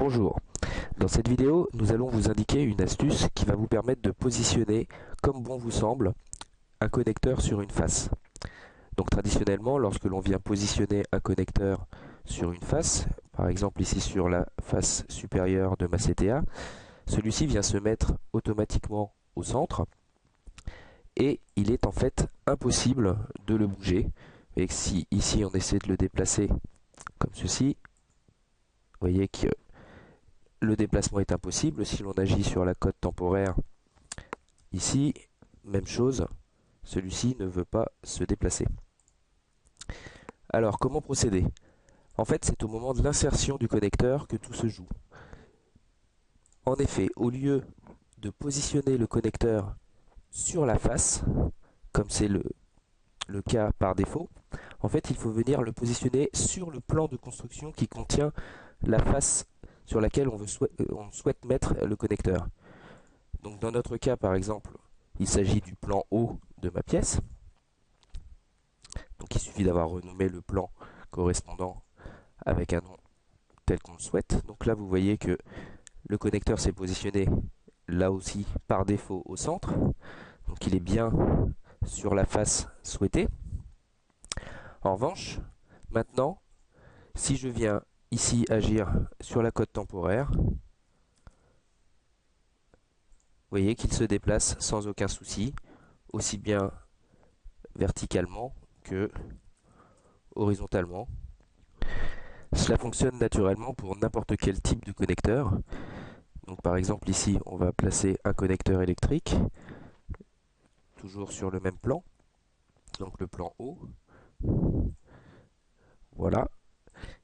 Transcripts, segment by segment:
Bonjour, dans cette vidéo nous allons vous indiquer une astuce qui va vous permettre de positionner comme bon vous semble un connecteur sur une face. Donc traditionnellement lorsque l'on vient positionner un connecteur sur une face, par exemple ici sur la face supérieure de ma CTA, celui-ci vient se mettre automatiquement au centre et il est en fait impossible de le bouger. Et si ici on essaie de le déplacer comme ceci, vous voyez que le déplacement est impossible. Si l'on agit sur la cote temporaire, ici, même chose, celui-ci ne veut pas se déplacer. Alors, comment procéder? En fait, c'est au moment de l'insertion du connecteur que tout se joue. En effet, au lieu de positionner le connecteur sur la face, comme c'est le cas par défaut, en fait, il faut venir le positionner sur le plan de construction qui contient la face sur laquelle on souhaite mettre le connecteur. Donc dans notre cas, par exemple, il s'agit du plan haut de ma pièce. Donc il suffit d'avoir renommé le plan correspondant avec un nom tel qu'on le souhaite. Donc là, vous voyez que le connecteur s'est positionné là aussi par défaut au centre. Donc il est bien sur la face souhaitée. En revanche, maintenant, si je viens ici agir sur la cote temporaire, vous voyez qu'il se déplace sans aucun souci, aussi bien verticalement que horizontalement. Cela fonctionne naturellement pour n'importe quel type de connecteur. Donc par exemple ici, on va placer un connecteur électrique, toujours sur le même plan, donc le plan haut. Voilà.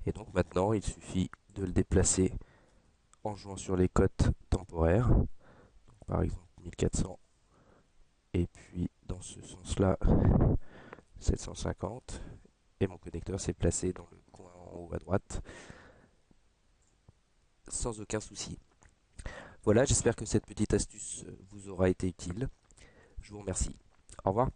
Et donc maintenant, il suffit de le déplacer en jouant sur les cotes temporaires. Donc, par exemple 1400 et puis dans ce sens-là 750. Et mon connecteur s'est placé dans le coin en haut à droite sans aucun souci. Voilà, j'espère que cette petite astuce vous aura été utile. Je vous remercie. Au revoir.